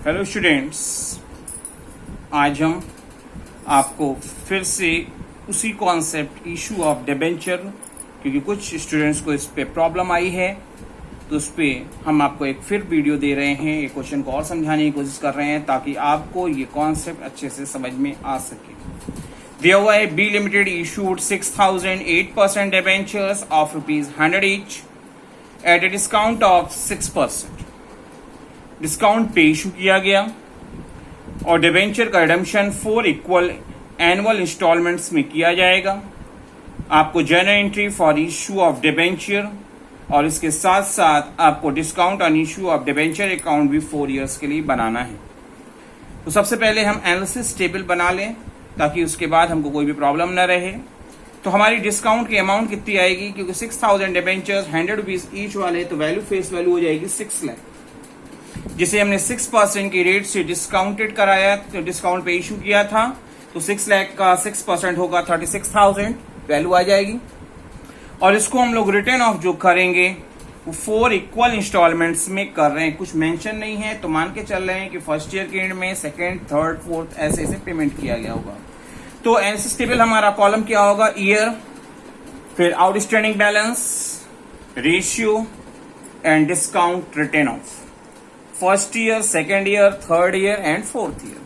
Hello students, आज हम आपको फिर से उसी कॉन्सेप्ट इशू ऑफ डिबेंचर, क्योंकि कुछ स्टूडेंट्स को इस पे प्रॉब्लम आई है, तो उस पे हम आपको एक फिर वीडियो दे रहे हैं। ये क्वेश्चन को और समझाने की कोशिश कर रहे हैं ताकि आपको ये कॉन्सेप्ट अच्छे से समझ में आ सके। VOI B Limited issued 6,008% debentures of ₹100 each at a discount of 6%। Discount पे इशू किया गया और डिबेंचर का रिडम्पशन 4 इक्वल एनुअल इंस्टॉलमेंट्स में किया जाएगा। आपको journal entry for issue of debenture और इसके साथ साथ आपको discount on issue of debenture account भी 4 इयर्स के लिए बनाना है। तो सबसे पहले हम एनालिसिस टेबल बना लें ताकि उसके बाद हमको कोई भी प्रॉब्लम न रहे। तो हमारी डिस्काउंट की अमाउंट कितनी आएगी, क्योंकि 6,000 डिबेंचर्स ₹100 ईच वाले, तो वैल्यू फेस वैल्यू हो जाएगी 6 लाख, जिसे हमने 6% की रेट से डिस्काउंटेड कराया, तो डिस्काउंट पे इशू किया था। तो 6 लाख का 6% होगा 36,000 वैल्यू आ जाएगी। और इसको हम लोग रिटर्न ऑफ जो करेंगे वो 4 इक्वल इंस्टॉलमेंट्स में कर रहे हैं। कुछ मेंशन नहीं है, तो मान के चल रहे हैं कि फर्स्ट ईयर के एंड में सेकेंड, थर्ड, फोर्थ ऐसे ऐसे पेमेंट किया गया होगा। तो एनालिसिस टेबल हमारा कॉलम क्या होगा, ईयर, फिर outstanding balance, ratio and discount written of. First year, second year, third year and fourth year.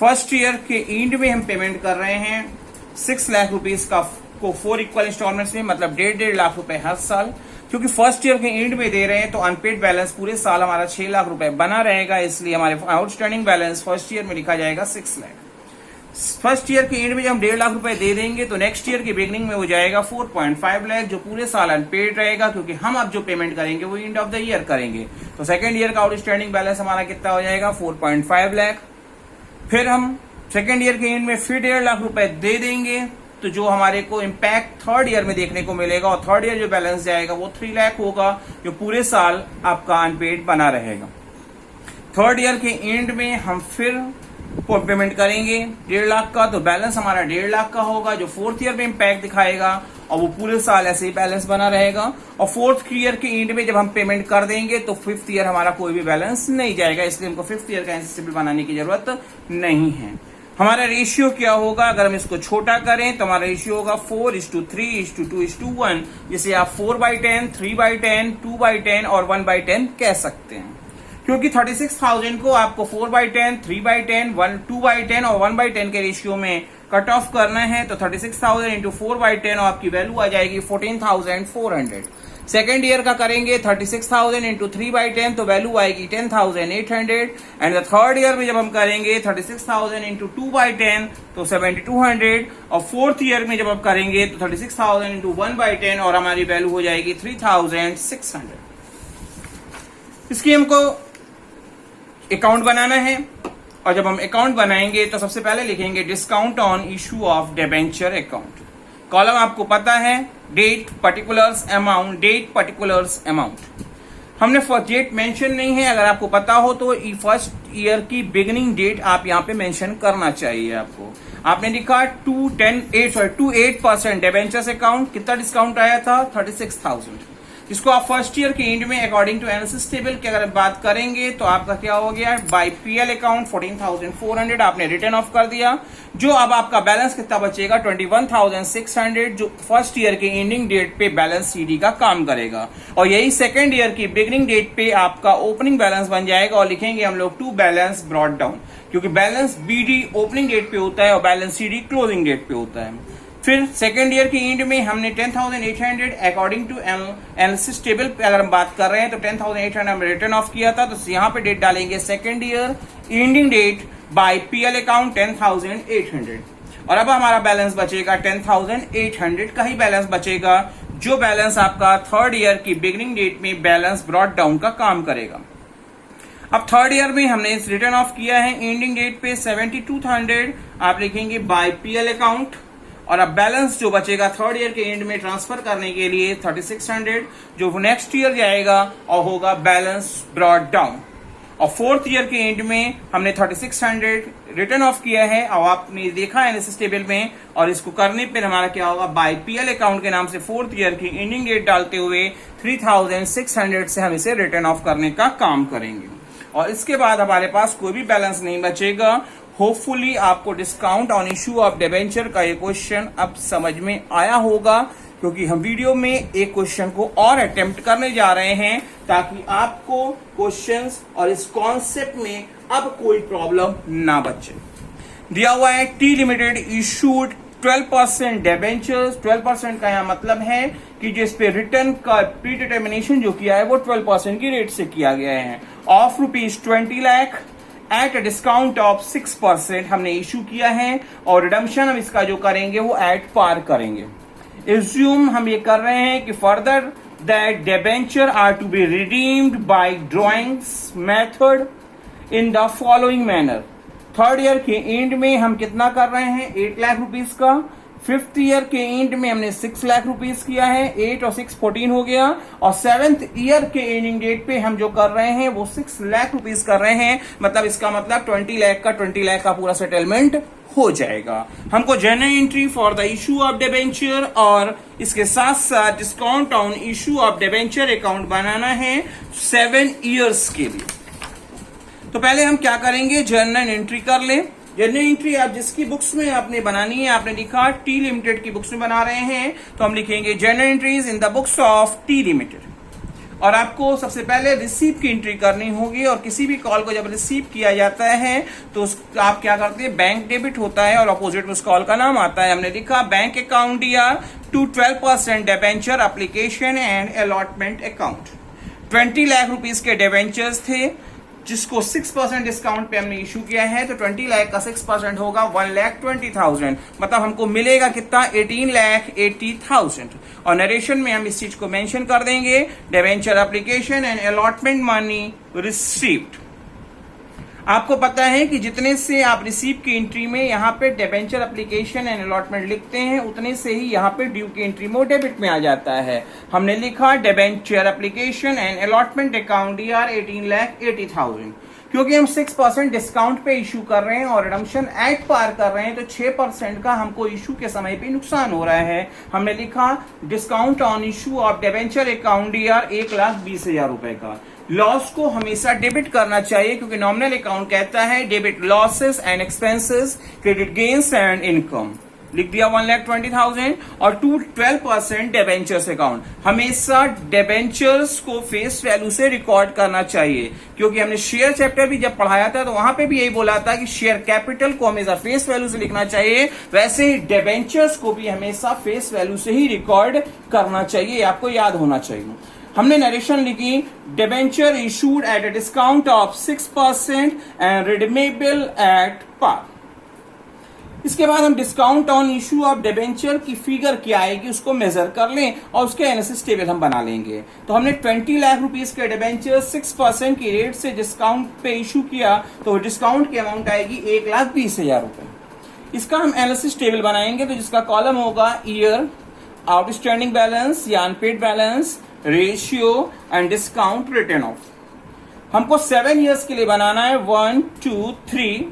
First year के एंड में हम पेमेंट कर रहे हैं 6 लाख रुपीज का को 4 इक्वल इंस्टॉलमेंट्स में, मतलब 1.5 लाख रुपए हर साल। क्योंकि फर्स्ट ईयर के एंड में दे रहे हैं तो अनपेड बैलेंस पूरे साल हमारा 6 लाख रुपए बना रहेगा, इसलिए हमारे आउटस्टैंडिंग बैलेंस फर्स्ट ईयर में लिखा जाएगा 6 लाख। फर्स्ट ईयर के एंड में जब हम 1.5 लाख रुपए दे देंगे तो नेक्स्ट ईयर के बिगनिंग में हो जाएगा 4.5 लाख, जो पूरे साल अनपेड रहेगा, क्योंकि हम अब जो पेमेंट करेंगे वो एंड ऑफ द ईयर करेंगे। तो सेकेंड ईयर का आउटस्टैंडिंग बैलेंस हमारा कितना हो जाएगा, 4.5 लाख। फिर हम सेकेंड ईयर के एंड में फिर 1.5 लाख रुपए दे देंगे, तो जो हमारे को इम्पैक्ट थर्ड ईयर में देखने को मिलेगा, और थर्ड ईयर जो बैलेंस जाएगा वो 3 लाख होगा, जो पूरे साल आपका अनपेड बना रहेगा। थर्ड ईयर के एंड में हम फिर पेमेंट करेंगे 1.5 लाख का, तो बैलेंस हमारा 1.5 लाख का होगा, जो फोर्थ ईयर में इम्पैक्ट दिखाएगा, और वो पूरे साल ऐसे ही बैलेंस बना रहेगा। और फोर्थ ईयर के एंड में जब हम पेमेंट कर देंगे तो फिफ्थ ईयर हमारा कोई भी बैलेंस नहीं जाएगा, इसलिए हमको फिफ्थ ईयर का एनालिसिस टेबल बनाने की जरूरत नहीं है। हमारा रेशियो क्या होगा, अगर हम इसको छोटा करें तो हमारा रेशियो होगा 4:3:2:1, जिसे आप 4/10, 3/10, 2/10 और 1/10 कह सकते हैं। क्योंकि 36,000 को आपको 4/10, 3/10, 2/10 और 1/10 के रेशियो में कट ऑफ करना है, तो 36,000 इंटू 4/10 और आपकी वैल्यू आ जाएगी 14,400। सेकेंड ईयर का करेंगे 36,000 इंटू 3/10, तो वैल्यू आएगी 10,800। एंड द थर्ड ईयर में जब हम करेंगे 36,000 इंटू 2/10, तो 7,200। और फोर्थ ईयर में जब हम करेंगे तो 36,000 इंटू 1/10 और हमारी वैल्यू हो जाएगी 3,600। इसकी हमको अकाउंट बनाना है, और जब हम अकाउंट बनाएंगे तो सबसे पहले लिखेंगे discount on issue of debenture account. Column आपको पता है, date particulars amount, date particulars amount. हमने फर्स्ट डेट मेंशन नहीं है, अगर आपको पता हो तो फर्स्ट ईयर की बिगिनिंग डेट आप यहाँ पे मेंशन करना चाहिए आपको। आपने लिखा 2.8% डिबेंचर्स अकाउंट, कितना डिस्काउंट आया था, 36,000। इसको आप फर्स्ट ईयर के एंड में अकॉर्डिंग टू एनालिसिस टेबल की अगर बात करेंगे तो आपका क्या हो गया, बाय पीएल अकाउंट 14,400 आपने रिटर्न ऑफ कर दिया। जो अब आपका बैलेंस कितना बचेगा, 21,600, जो फर्स्ट ईयर के एंडिंग डेट पे बैलेंस सीडी का काम करेगा। और यही सेकेंड ईयर की बिगिनिंग डेट पे आपका ओपनिंग बैलेंस बन जाएगा, और लिखेंगे हम लोग टू बैलेंस ब्रॉट डाउन, क्योंकि बैलेंस बीडी ओपनिंग डेट पे होता है और बैलेंस सीडी क्लोजिंग डेट पे होता है। फिर सेकेंड ईयर के एंड में हमने 10,800 अकॉर्डिंग टू एनालिसिस टेबल पे अगर हम बात कर रहे हैं तो 10,800 हमने रिटर्न ऑफ किया था, तो यहाँ पे डेट डालेंगे second year ending date by P L account 10,800। और अब हमारा बैलेंस बचेगा 10,800 का ही बैलेंस बचेगा, जो बैलेंस आपका थर्ड ईयर की बिगिनिंग डेट में बैलेंस ब्रॉट डाउन का काम करेगा। अब थर्ड ईयर में हमने रिटर्न ऑफ किया है एंडिंग डेट पे 72,000, आप लिखेंगे बाय पीएल अकाउंट। और अब बैलेंस जो बचेगा थर्ड ईयर के एंड में ट्रांसफर करने के लिए 3600, जो नेक्स्ट ईयर जाएगा और होगा बैलेंस ब्रॉट डाउन। और फोर्थ ईयर के एंड में हमने 3600 रिटर्न ऑफ किया है, और आपने देखा एनालिसिस टेबल में, और इसको करने पर हमारा क्या होगा, बाय पीएल अकाउंट के नाम से फोर्थ ईयर की एंडिंग डेट डालते हुए 3600 से हम इसे रिटर्न ऑफ करने का काम करेंगे। और इसके बाद हमारे पास कोई भी बैलेंस नहीं बचेगा। होपफुली आपको discount on issue of debenture का ये क्वेश्चन अब समझ में आया होगा, क्योंकि हम वीडियो में एक क्वेश्चन को और अटेम्प्ट करने जा रहे हैं ताकि आपको क्वेश्चंस और इस कॉन्सेप्ट में अब कोई प्रॉब्लम ना बचे। दिया हुआ है टी लिमिटेड इशूड 12% डिबेंचर्स। 12% का यहाँ मतलब है कि जिस पे रिटर्न का प्री डिटर्मिनेशन जो किया है वो 12% की रेट से किया गया है। Of ₹20 lakh at discount of 6% हमने इशू किया है और रिडम्पशन हम इसका जो करेंगे वो एट पार करेंगे। एज्यूम हम ये कर रहे हैं कि further that debenture are to be redeemed by drawings method in the following manner. Third year के एंड में हम कितना कर रहे हैं 8 लाख रुपीस का। फिफ्थ ईयर के एंड में हमने 6 लाख रुपीस किया है, 8 और 6 14 हो गया। और सेवेंथ ईयर के एंडिंग डेट पे हम जो कर रहे हैं वो 6 लाख रुपीस कर रहे हैं। मतलब इसका मतलब 20 लाख का पूरा सेटलमेंट हो जाएगा। हमको general entry for the issue of debenture और इसके साथ साथ discount on issue of debenture account बनाना है 7 ईयर्स के लिए। तो पहले हम क्या करेंगे, जर्नल एंट्री कर ले। जर्नल एंट्री आप जिसकी बुक्स में आपने बनानी है, आपने लिखा टी लिमिटेड की बुक्स में बना रहे हैं, तो हम लिखेंगे journal entries in the books of T limited. और आपको सबसे पहले रिसीव की एंट्री करनी होगी। और किसी भी कॉल को जब रिसीव किया जाता है तो आप क्या करते हैं, बैंक डेबिट होता है और अपोजिट में उस कॉल का नाम आता है। हमने लिखा bank account D R to 12% debenture application and allotment account. 20 lakh rupees के डिबेंचर्स थे जिसको 6% डिस्काउंट पे हमने इशू किया है, तो 20 लाख का 6% होगा 1,20,000। मतलब हमको मिलेगा कितना 18,80,000। और नरेशन में हम इस चीज को मेंशन कर देंगे, debenture application and allotment money received. आपको पता है कि जितने से आप रिसीव की एंट्री में यहाँ पे डिबेंचर एप्लीकेशन एंड अलॉटमेंट लिखते हैं उतने से ही यहाँ पे ड्यू की एंट्री में डेबिट में आ जाता है। हमने लिखा debenture application and allotment account DR 18,80,000। क्योंकि हम 6% डिस्काउंट पे इशू कर रहे हैं और रिडम्पशन एट पार कर रहे हैं, तो 6% का हमको इशू के समय पे नुकसान हो रहा है। हमने लिखा discount on issue of debenture account DR 1,20,000 रुपए का। लॉस को हमेशा डेबिट करना चाहिए क्योंकि नॉमिनल अकाउंट कहता है debit losses and expenses, credit gains and income. लिख दिया 1,20,000। और 12% डिबेंचर्स अकाउंट, हमेशा डिबेंचर्स को फेस वैल्यू से रिकॉर्ड करना चाहिए। क्योंकि हमने शेयर चैप्टर भी जब पढ़ाया था तो वहां पे भी यही बोला था कि शेयर कैपिटल को हमेशा फेस वैल्यू से लिखना चाहिए, वैसे ही डिबेंचर्स को भी हमेशा फेस वैल्यू से ही रिकॉर्ड करना चाहिए, आपको याद होना चाहिए। हमने नरेशन लिखी debenture issued at a discount of 6% and redeemable at par. इसके बाद हम discount on issue of debenture की फिगर क्या आएगी उसको मेजर कर लें और उसके एनालिसिस टेबल हम बना लेंगे। तो हमने 20 लाख रुपीस के डिबेंचर 6% की रेट से डिस्काउंट पे इशू किया तो डिस्काउंट की अमाउंट आएगी 1,20,000 रुपए। इसका हम एनालिसिस टेबल बनाएंगे तो जिसका कॉलम होगा ईयर, आउटस्टैंडिंग बैलेंस या unpaid balance, ratio and discount written off. हमको 7 ईयर्स के लिए बनाना है 1 2 3,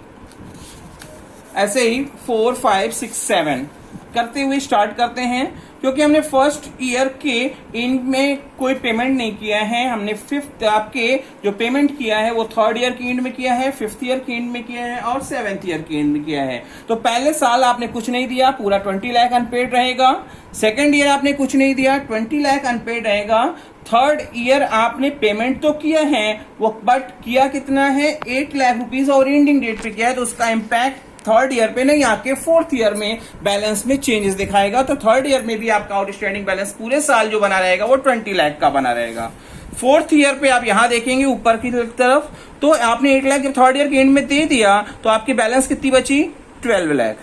ऐसे ही 4 5 6 7 करते हुए स्टार्ट करते हैं। क्योंकि हमने फर्स्ट ईयर के एंड में कोई पेमेंट नहीं किया है, हमने फिफ्थ आपके जो पेमेंट किया है वो थर्ड ईयर के एंड में किया है, फिफ्थ ईयर के एंड में किया है और 7th ईयर के एंड में किया है। तो पहले साल आपने कुछ नहीं दिया, पूरा 20 लाख अनपेड रहेगा। सेकेंड ईयर आपने कुछ नहीं दिया, 20 लाख अनपेड रहेगा। थर्ड ईयर आपने पेमेंट तो किया है वो, बट किया कितना है 8 लाख रुपीज और एंडिंग डेट पे किया है, तो उसका इम्पैक्ट थर्ड ईयर पे नहीं आके फोर्थ ईयर में बैलेंस में चेंजेस दिखाएगा। तो थर्ड ईयर में भी आपका आउटस्टैंडिंग बैलेंस पूरे साल जो बना रहेगा वो 20 लाख का बना रहेगा। फोर्थ ईयर पे आप यहां देखेंगे ऊपर की तरफ, तो आपने 8 लाख जब थर्ड ईयर के एंड में दे दिया तो आपकी बैलेंस कितनी बची 12 लाख।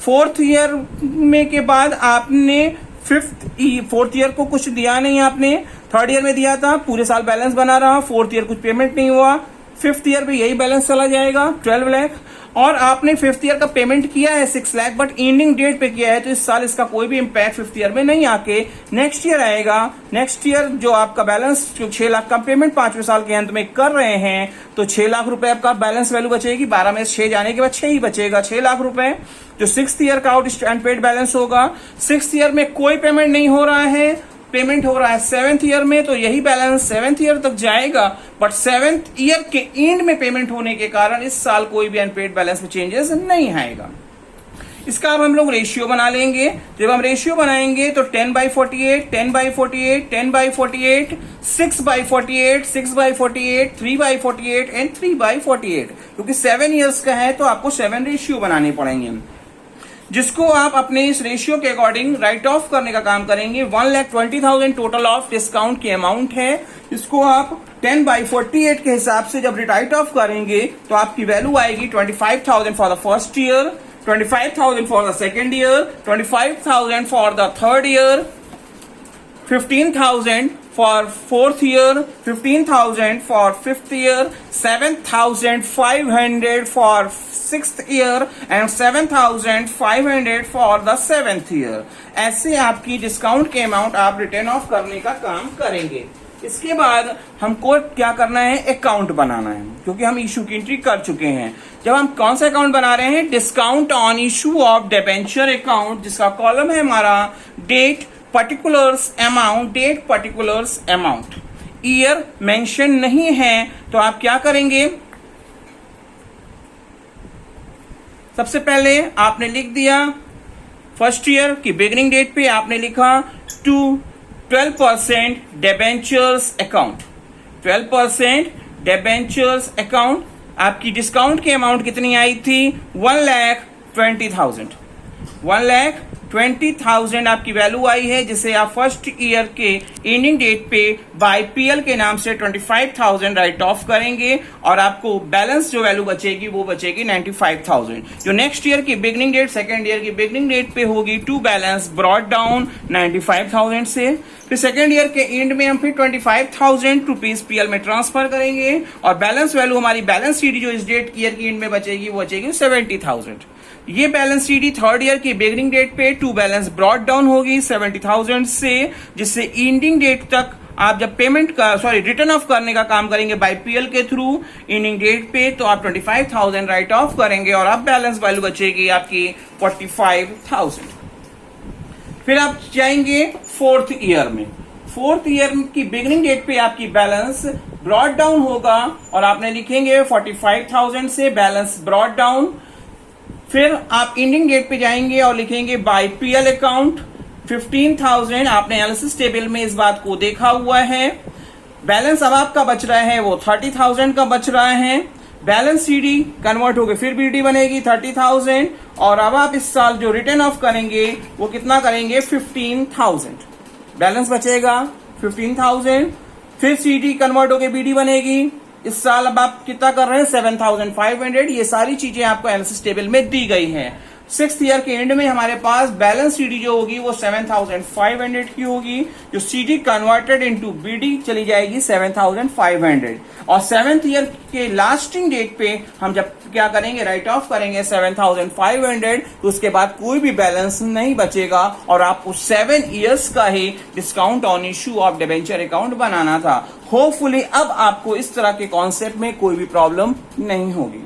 फोर्थ ईयर में के बाद आपने फोर्थ ईयर को कुछ दिया नहीं, आपने थर्ड ईयर में दिया था, पूरे साल बैलेंस बना रहा, फोर्थ ईयर कुछ पेमेंट नहीं हुआ, फिफ्थ ईयर पे यही बैलेंस चला जाएगा 12 लाख। और आपने फिफ्थ ईयर का पेमेंट किया है 6 लाख, बट एंडिंग डेट पे किया है, तो इस साल इसका कोई भी इम्पैक्ट फिफ्थ ईयर में नहीं आके नेक्स्ट ईयर आएगा। नेक्स्ट ईयर जो आपका बैलेंस जो 6 लाख का पेमेंट 5वें साल के अंत में कर रहे हैं, तो 6 लाख रुपए आपका बैलेंस वैल्यू बचेगी। 12 में 6 जाने के बाद 6 ही बचेगा, 6 लाख रुपए जो 6th ईयर का आउट अनपेड बैलेंस होगा। 6th ईयर में कोई पेमेंट नहीं हो रहा है पेमेंट हो रहा है 7th ईयर में, तो यही बैलेंस 7th ईयर तक जाएगा, बट 7th ईयर के एंड में पेमेंट होने के कारण इस साल कोई भी अनपेड बैलेंस में चेंजेस नहीं आएगा। इसका अब हम लोग रेशियो बना लेंगे। जब हम रेशियो बनाएंगे तो 10/48, 10/48, 10/48, 6/48, 6/48, 3/48 एंड 3/48, क्योंकि 7 ईयर्स का है तो आपको 7 रेशियो बनाने पड़ेंगे, जिसको आप अपने इस रेशियो के अकॉर्डिंग राइट ऑफ करने का काम करेंगे। 1,20,000 टोटल ऑफ डिस्काउंट की अमाउंट है। इसको आप 10/48 के हिसाब से जब राइट ऑफ करेंगे तो आपकी वैल्यू आएगी 25,000 for the first year, 25,000 for the second year, 25,000 for the third year, 15,000 for fourth year, 15,000 for fifth year, 7,500 for sixth year and 7,500 for the seventh year। ऐसे आपकी डिस्काउंट के अमाउंट आप return of करने का काम करेंगे। इसके बाद हमको क्या करना है, अकाउंट बनाना है, क्योंकि हम इशू की एंट्री कर चुके हैं। जब हम कौन सा अकाउंट बना रहे हैं, discount on issue of debenture account, जिसका कॉलम है हमारा date particulars amount, date particulars amount, year mention नहीं है, तो आप क्या करेंगे, सबसे पहले आपने लिख दिया फर्स्ट ईयर की बिगिनिंग डेट पे आपने लिखा 12% डिबेंचर्स अकाउंट, 12% डिबेंचर्स अकाउंट। आपकी डिस्काउंट की अमाउंट कितनी आई थी, 1,20,000, 1,20,000 आपकी वैल्यू आई है, जिसे आप फर्स्ट ईयर के एंडिंग डेट पे बाय पीएल के नाम से 25,000 राइट ऑफ करेंगे और आपको बैलेंस जो वैल्यू बचेगी वो बचेगी 95,000, जो नेक्स्ट ईयर की बिगिनिंग डेट, सेकेंड ईयर की बिगिनिंग डेट पे होगी टू बैलेंस ब्रॉट डाउन 95,000 से। फिर सेकेंड ईयर के एंड में हम फिर 25,000 रुपीज पीएल में ट्रांसफर करेंगे और बैलेंस वैल्यू हमारी बैलेंस सीडी जो इस डेट ईयर की एंड में बचेगी वो बचेगी 70,000। ये बैलेंस सीडी थर्ड ईयर की बिगिनिंग डेट पे टू बैलेंस ब्रॉट डाउन होगी 70,000 से, जिससे एंडिंग डेट तक आप जब पेमेंट का रिटर्न ऑफ करने का काम करेंगे बाय पीएल के थ्रू एंडिंग डेट पे, तो आप 25,000 राइट ऑफ करेंगे और अब बैलेंस वैल्यू बचेगी आपकी 45,000। फिर आप जाएंगे फोर्थ ईयर में, फोर्थ ईयर की बिगिनिंग डेट पे आपकी बैलेंस ब्रॉट डाउन होगा और आपने लिखेंगे 45,000 से बैलेंस ब्रॉट डाउन। फिर आप एंडिंग डेट पे जाएंगे और लिखेंगे बाय पीएल अकाउंट 15,000। आपने एनालिसिस टेबल में इस बात को देखा हुआ है। बैलेंस अब आपका बच रहा है वो 30,000 का बच रहा है। बैलेंस सीडी कन्वर्ट होकर फिर बीडी बनेगी 30,000 और अब आप इस साल जो रिटर्न ऑफ करेंगे वो कितना करेंगे, 15,000। बैलेंस बचेगा 15,000, फिर सीडी कन्वर्ट होकर बीडी बनेगी। इस साल अब आप कितना कर रहे हैं, 7,500। ये सारी चीजें आपको एनालिसिस टेबल में दी गई हैं। सिक्स्थ ईयर के एंड में हमारे पास बैलेंस सीडी जो होगी वो 7,500 की होगी, जो सीडी कन्वर्टेड इनटू बीडी चली जाएगी 7,500। और सेवेंथ ईयर के लास्टिंग डेट पे हम जब क्या करेंगे, राइट ऑफ करेंगे 7,500, तो उसके बाद कोई भी बैलेंस नहीं बचेगा और आपको 7 ईयर्स का ही discount on issue of debenture account बनाना था। होपफुली अब आपको इस तरह के कॉन्सेप्ट में कोई भी प्रॉब्लम नहीं होगी।